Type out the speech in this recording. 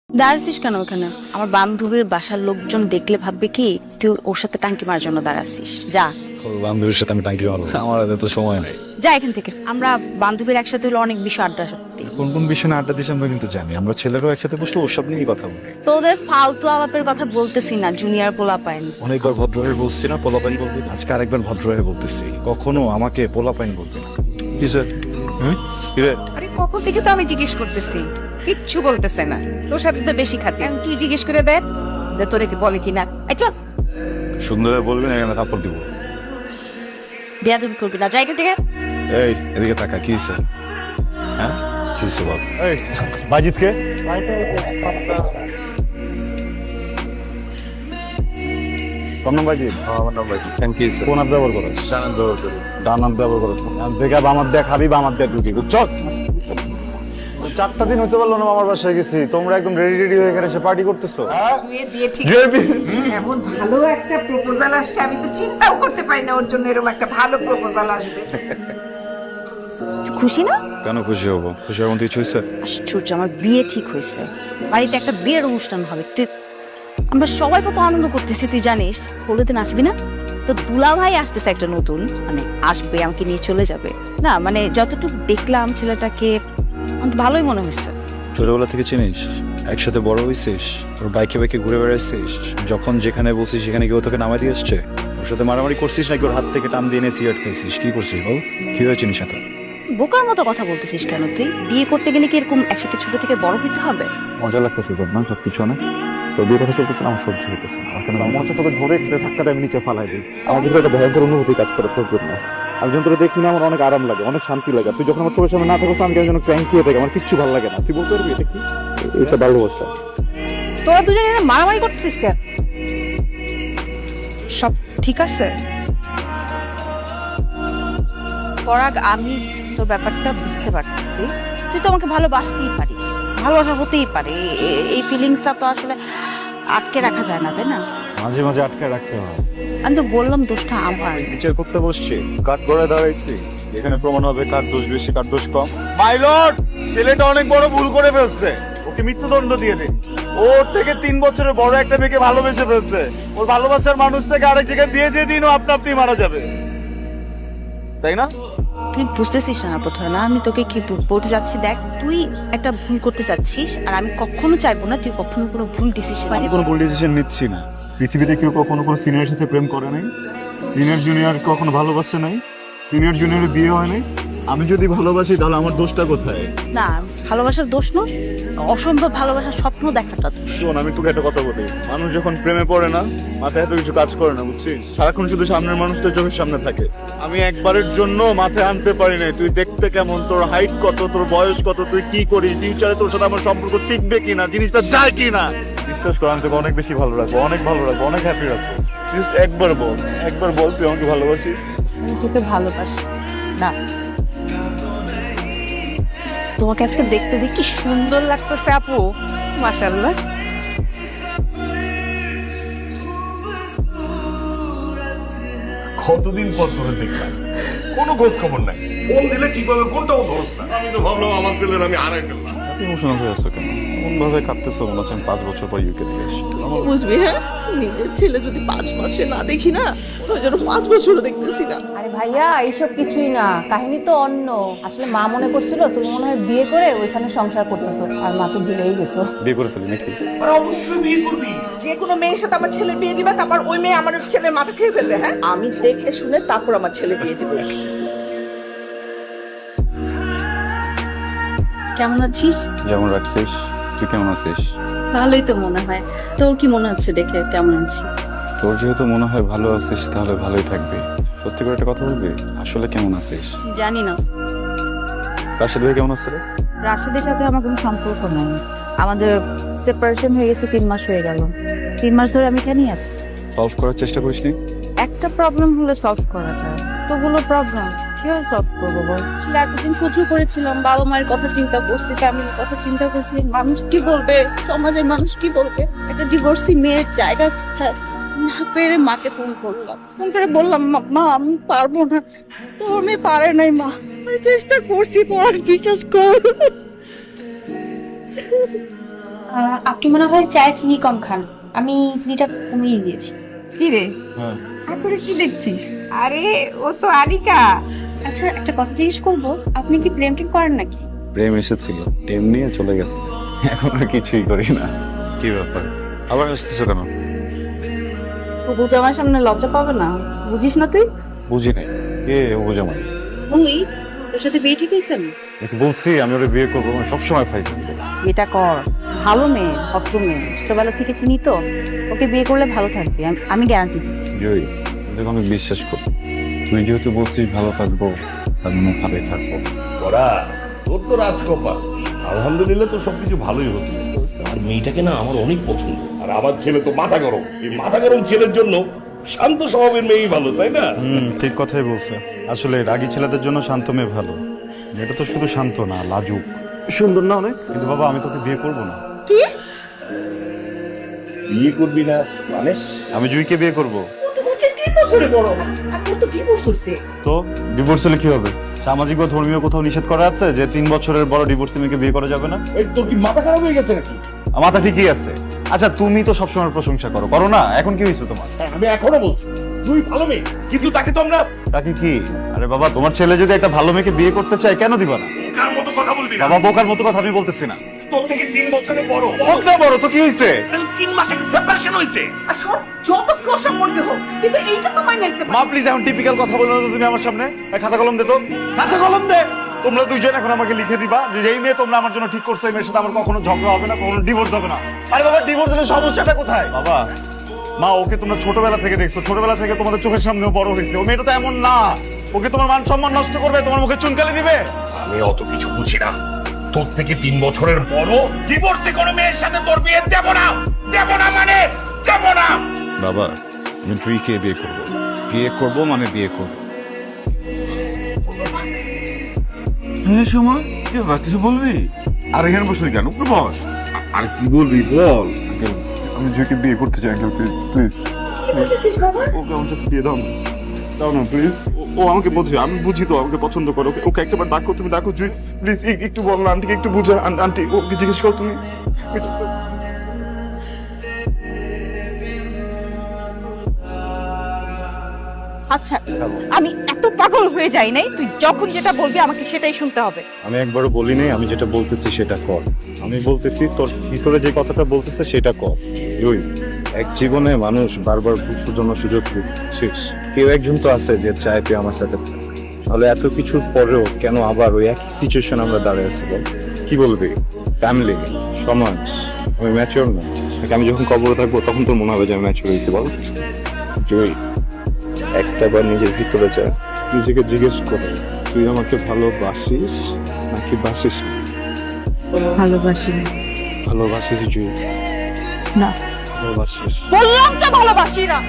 দাঁড়াচ্ছিস কেন ওখানে? আমার বান্ধবীর বাসার লোকজন দেখলে ভাববে কি তুই ওর সাথে টাঙ্কি মারার জন্য দাঁড়াচ্ছিস। যা, বান্ধবীর সাথে আমি টাঙ্কি মারবো? আমার হাতে তো সময় নেই। যা এখান থেকে। আমরা বান্ধবীর একসাথে হলে অনেক বিষয় আড্ডা সত্যি। কোন কোন বিষয় না আড্ডা দিছি আমরা কিন্তু জানি। আমরা ছেলেরাও একসাথে বসলে ওসব নিয়েই কথা বলি। তোদের ফালতু আলাপের কথা বলতেছি না, জুনিয়র পোলা পাইন। অনেকবার ভদ্র হয়ে বলছি না পোলাপাইন বলবি, আজকে আরেকবার ভদ্র হয়ে বলতেছি, কখনো আমাকে পোলাপাইন বলবি না। কি স্যার? কিরে? আরে কখন থেকে তো আমি জিজ্ঞেস করতেছি, কিচ্ছু বলতেছে না। তোর সাথে তো বেশি খাতি, এখন তুই জিজ্ঞেস করে দেখ যে তোরে কি বলে কিনা। আচ্ছা সুন্দর হয়ে বলবি না, এখানে থাপ্পড় দিব। বেয়াদবি করবি না, যা এখান থেকে। এই এদিকে তাকা, কি হয়েছে? হ্যাঁ কি হয়েছে বল। এই বাজিতকে তোর নাম বাজিত? আমার নাম ভাই থ্যাংক ইউ স্যার। কোন হাত ব্যবহার করো? সানন্দ ব্যবহার করি। ডান হাত ব্যবহার করো। দেখে বামার দেখ খাবি, বামার দেখ ঢুকি, বুঝছো? 4টা দিন হতে পারলো না আমার বাসায় গেছি, তোমরা একদম রেডি রেডি হয়ে এখানে এসে পার্টি করতেছো। বিয়ে দিয়ে ঠিক এমন ভালো একটা প্রপোজাল আসছে, আমি তো চিন্তাও করতে পারি না ওর জন্য এরকম একটা ভালো প্রপোজাল আসবে। খুশি না? কেন খুশি হবো? খুশি হওয়ার মতো কিছু হয়েছে? আশ্চর্য, আমার বিয়ে ঠিক হয়েছে। বাড়িতে একটা বিয়ের অনুষ্ঠান হবে, তুই আমরা সবাই কত আনন্দ করতেছি তুই জানিস। হলুদে নাচবি না? তো দুলা ভাই আসতেছে একটা নতুন, মানে আসবে, আমাকে নিয়ে চলে যাবে। না মানে যতটুকু দেখলাম ছেলেটাকে আমার তো ভালোই মনে হয়েছে। ছোটবেলা থেকে চিনিস, একসাথে বড় হয়েছিস, ওর বাইকে বাইকে ঘুরে বেড়াইছিস, যখন যেখানে বলছিস সেখানে কেউ তোকে নামাই দিয়ে আসছে? ওর সাথে মারামারি করছিস নাকি ওর হাত থেকে টান দিয়ে এনে সিগারেট খেয়েছিস? কি করছিস বল? কি হয়ে চিনিস এত? বোকার মতো কথা বলতেছিস কেন তুই? বিয়ে করতে গেলে কি এরকম একসাথে ছোট থেকে বড় হইতে হবে? মজা লাগতেছে তোর না সবকিছু অনেক? তোর বিয়ে কথা চলতেছে না, আমার সহ্য হইতেছে না। আমার মনে হচ্ছে তোকে ধরে ধাক্কাটা আমি নিচে ফালাই দিই। আমার ভিতরে একটা ভয়ঙ্কর অনুভূতি কাজ করে তোর জন্য। আমি যখন তোকে দেখি না আমার অনেক আরাম লাগে, অনেক শান্তি লাগে। তুই যখন আমার চোখের সামনে না থাকো আমি কেন যেন ক্র্যাঙ্কি হয়ে থাকি, আমার কিচ্ছু ভালো লাগে না। তুই বলতে পারবি এটা কি? এটা ভালোবাসা। তোরা দুজনে এরকম মারামারি করতেছিস কেন? সব ঠিক আছে? পরাগ, আমি তোর ব্যাপারটা বুঝতে পারতেছি। তুই তো আমাকে ভালোবাসতেই পারিস, ভালোবাসা হতেই পারে। এই ফিলিংসটা তো আসলে আটকে রাখা যায় না, তাই না? মাঝে মাঝে আটকে রাখতে হয়। আমি তো বললাম দোষটা আমার। বিচার করতে বসছি, কাঠ করে দাঁড়াইছি, এখানে প্রমাণ হবে কার দোষ বেশি কার দোষ কম। মাই লর্ড, ছেলেটা অনেক বড় ভুল করে ফেলছে, ওকে মৃত্যুদণ্ড দিয়ে দিন। ওর থেকে 3 বছরের বড় একটা মেয়েকে ভালোবেসে ফেলছে, ওর ভালোবাসার মানুষটাকে আরেক জায়গায় বিয়ে দিয়ে দিন, ও আপনা আপনি মারা যাবে, তাই না? তুই বুঝতেছিস না বোধহয় না আমি তোকে কি বলতে যাচ্ছি। দেখ, তুই একটা ভুল করতে চাচ্ছিস, আর আমি কখনো চাইবো না তুই কখনো কোনো ভুল ডিসিশন আমি কোনো ভুল ডিসিশন নিচ্ছি না। পৃথিবীতে কেউ কখনো কোনো সিনিয়রের সাথে প্রেম করে নাই, সিনিয়র জুনিয়র কখনো ভালোবাসে নাই, সিনিয়র জুনিয়রের বিয়ে হয় নাই। আমি যদি ভালোবাসি তাহলে আমার দোষটা কোথায়? না, ভালোবাসার দোষ না, অসম্ভব ভালোবাসার স্বপ্ন দেখাটা দোষ। শোন, আমি তোকে একটা কথা বলি, মানুষ যখন প্রেমে পড়ে না মাথায় এত কিছু কাজ করে না, বুঝছিস? সারাক্ষণ শুধু সামনের মানুষটা চোখের সামনে থাকে। আমি একবারের জন্য মাথায় আনতে পারি না তুই দেখতে কেমন, তোর হাইট কত, তোর বয়স কত, তুই কি করিস, ফিউচারে তোর সাথে আমার সম্পর্ক টিকবে কিনা, জিনিসটা যায় কিনা। বিশ্বাস কর, আমি তোকে অনেক বেশি ভালো রাখবো, অনেক ভালো রাখবো, অনেক হ্যাপি রাখবো। জাস্ট একবার বল, একবার বল তুই আমাকে ভালোবাসিস। আমি তোকে ভালোবাসি না। তোমাকে আজকে দেখতে দেখি কি সুন্দর লাগতেছে আপু, মাশাআল্লাহ। কতদিন পর তোরে দেখলাম, কোনো খোঁজ খবর নাই। ফোন দিলে ঠিকভাবে ফোনটাও ধরস না। আমি তো ভাবলাম আমার ছেলের আমি হারাই ফেললাম। ইমোশনাল হয়ে আসছো কেন? এমন ভাবে কাঁদতেছো মনে হচ্ছে আমি 5 বছর পর ইউকে থেকে এসেছি। কি বুঝবি? হ্যাঁ, নিজের ছেলে যদি 5 মাসে না দেখি না, তো যেন 5 বছরও দেখতেছি না। আরে ভাইয়া, এইসব কিছুই না, কাহিনী তো অন্য। আসলে মা মনে করছিল তুমি মনে হয় বিয়ে করে ওইখানে সংসার করতেছো, আর মা তো ভুলেই গেছো। বিয়ে করে ফেলি নাকি? আর অবশ্যই বিয়ে করবি। যে কোনো মেয়ের সাথে আমার ছেলের বিয়ে দিবা, তারপর ওই মেয়ে আমার ছেলের মাথা খেয়ে ফেলবে। হ্যাঁ, আমি দেখে শুনে তারপর আমার ছেলে বিয়ে দিব। কেমন আছিস? যেমন রাখছিস। তুই কেমন আছিস? ভালোই তো মনে হয়। তোর কি মনে হচ্ছে দেখে কেমন আছি? তোর যেহেতু মনে হয় ভালো আছিস তাহলে ভালোই থাকবি। সত্যি করে একটা কথা বলবি, আসলে কেমন আছিস? জানি না। রাশেদ ভাই কেমন আছে রে? রাশেদের সাথে আমার কোনো সম্পর্ক নাই। আমাদের সেপারেশন হয়ে গেছে, 3 মাস হয়ে গেল। 3 মাস ধরে আমি এখানেই আছি। সলভ করার চেষ্টা করিসনি? একটা প্রবলেম হলে সলভ করা যায়, তোগুলো প্রবলেম কিভাবে সলভ করবো বল? আসলে এতদিন সহ্য করেছিলাম, বাবা মায়ের কথা চিন্তা করছি, ফ্যামিলির কথা চিন্তা করছি, মানুষ কি বলবে, সমাজের মানুষ কি বলবে। একটা ডিভোর্সি মেয়ের জায়গা না পেরে মাকে ফোন করলাম। ফোন করে বললাম, মা আমি পারবো না। তো আমি পারে নাই মা, আমি চেষ্টা করছি, পড়ার বিশ্বাস কর। আপনি মনে হয় চায়ে চিনি কম খান, আমি চিনিটা কমিয়ে দিয়েছি। কি রে হ্যাঁ করে কি দেখছিস? আরে ও তো আরিকা। আচ্ছা একটা কথা জিজ্ঞেস করবো, আপনি কি প্রেম টেম করেন নাকি? প্রেম এসেছিল, টেম নিয়ে চলে গেছে। এখন আর কিছুই করি না। কি ব্যাপার আবার আসতেছো কেন? বুঝ আমার সামনে লজ্জা পাবে না, বুঝিস না তুই? বুঝি নাই কে ও বোঝা মানে। তুই তোর সাথে বিয়ে ঠিক হয়েছে? একটু বলছি আমি ওরা বিয়ে করবো, আমি সবসময় ফাইছি। এটা কর, ভালো মেয়ে, ভদ্র মেয়ে, ছোটবেলা থেকে চিনি তো, ওকে বিয়ে করলে ভালো থাকবে, আমি গ্যারান্টি দিচ্ছি। জয়ী, তোকে আমি বিশ্বাস করি। তুই যেহেতু বলছিস ভালো থাকবো, তার মানে ভালোই থাকবো। ওরা তোর তো রাজকপা, আলহামদুলিল্লাহ তো সবকিছু ভালোই হচ্ছে। আর মেয়েটাকে না আমার অনেক পছন্দ। আর আমার ছেলে তো মাথা গরম, এই মাথা গরম ছেলের জন্য শান্ত স্বভাবের মেয়েই ভালো, তাই না? ঠিক কথাই বলছে। আসলে রাগী ছেলেদের জন্য শান্ত মেয়ে ভালো। এটা তো শুধু শান্ত না, লাজুক, সুন্দর না অনেক? কিন্তু বাবা আমি তোকে বিয়ে করব না। বিয়ে করবি না মানে? আমি জুইকে বিয়ে করব। ও তো হচ্ছে 3 বছরে বড়, আর ওর তো ডিভোর্স হয়েছে। তো ডিভোর্স হলে কি হবে? সামাজিক বা ধর্মীয় কোথাও নিষেধ করা আছে যে 3 বছরের বড় ডিভোর্স মেয়েকে বিয়ে করা যাবে না? এই তোর কি মাথা খারাপ হয়ে গেছে নাকি? মাথা ঠিকই আছে। আচ্ছা তুমি তো সবসময় প্রশংসা করো, করো না? এখন কি হয়েছে তোমার? হ্যাঁ, আমি এখনো বলছি তুই ভালো মেয়ে, কিন্তু তাকে তো আমরা তাকে কি? আরে বাবা তোমার ছেলে যদি একটা ভালো মেয়েকে বিয়ে করতে চায় কেন দিবা না? কার মতো কথা বলবি না। বাবা বোকার মতো কথা আমি বলতেছি না। তোর থেকে 3 বছরে বড়। হোক না বড় তো কি হয়েছে? 3 মাসে সেপারেশন হয়েছে। আর শোন, যত প্রশাসন মনে হোক, কিন্তু এইটা তো মাইনে নিতে মা প্লিজ এখন টিপিক্যাল কথা বলো না তো তুমি আমার সামনে। এই খাতা কলম দে তো, খাতা কলম দে। তোমরা দুইজন এখন আমাকে লিখে দিবা যে যেই মেয়ে তোমরা আমার জন্য ঠিক করছো এই মেয়ের সাথে আমার কখনো ঝগড়া হবে না, কখনো ডিভোর্স হবে না। আরে বাবা ডিভোর্স হলে সমস্যাটা কোথায়? বাবা মা ওকে তোমরা ছোটবেলা থেকে দেখছো, ছোটবেলা থেকে তোমাদের চোখের সামনেও বড় হয়েছে। ও মেয়েটা তো এমন না, ওকে তোমার মান সম্মান নষ্ট করবে, তোমার মুখে চুনকালি দিবে। আমি অত কিছু বুঝি না। তোর থেকে 3 বছরের বড় ডিভোর্সে কোনো মেয়ের সাথে তোর বিয়ে দেব না, দেব না মানে দেব না। বাবা আমি জুইকে বিয়ে করবো, বিয়ে করবো মানে বিয়ে করবো। সময় কি ব্যাপার, কিছু বলবি? আর এখানে বসলি কেন? উপরে বস। আর কি বলবি বল। আমি জুইকে বিয়ে করতে চাই আঙ্কেল, প্লিজ প্লিজ। বলতেছিস বাবা? ওকে আমার সাথে বিয়ে দাও না, দাও না প্লিজ। ও আমাকে বোঝে, আমি বুঝি তো আমাকে পছন্দ করো। ওকে একটাবার ডাকো, তুমি ডাকো জুই প্লিজ। একটু বল না আন্টিকে, একটু বুঝা। আন্টি ওকে জিজ্ঞেস করো তুমি। আচ্ছা আমি এত পাগল হয়ে যাই নাই, তুই যখন যেটা বলবি আমাকে সেটাই শুনতে হবে। আমি একবারও বলি নাই, আমি যেটা বলতেছি সেটা কর। আমি বলতেছি তোর ভিতরে যে কথাটা বলতেছে সেটা কর। জয়, এক জীবনে মানুষ বারবার ভুল জন্য সুযোগ দিচ্ছিস। কেউ একজন তো আছে যে চায় তুই আমার সাথে থাক। তাহলে এত কিছুর পরেও কেন আবার ওই একই সিচুয়েশন আমরা দাঁড়িয়ে আছি বল? কি বলবি? ফ্যামিলি, সমাজ, আমি ম্যাচিওর না। আমি যখন কবরে থাকবো তখন তোর মনে হবে যে আমি ম্যাচিওর হয়েছি বল? জয়, একটা বার নিজের ভিতরে যা, নিজেকে জিজ্ঞেস কর তুই আমাকে ভালোবাসিস নাকি বাসিস না? ভালোবাসি ভালোবাসিস জুই? না। ভালোবাসিস? বললাম তো ভালোবাসি না।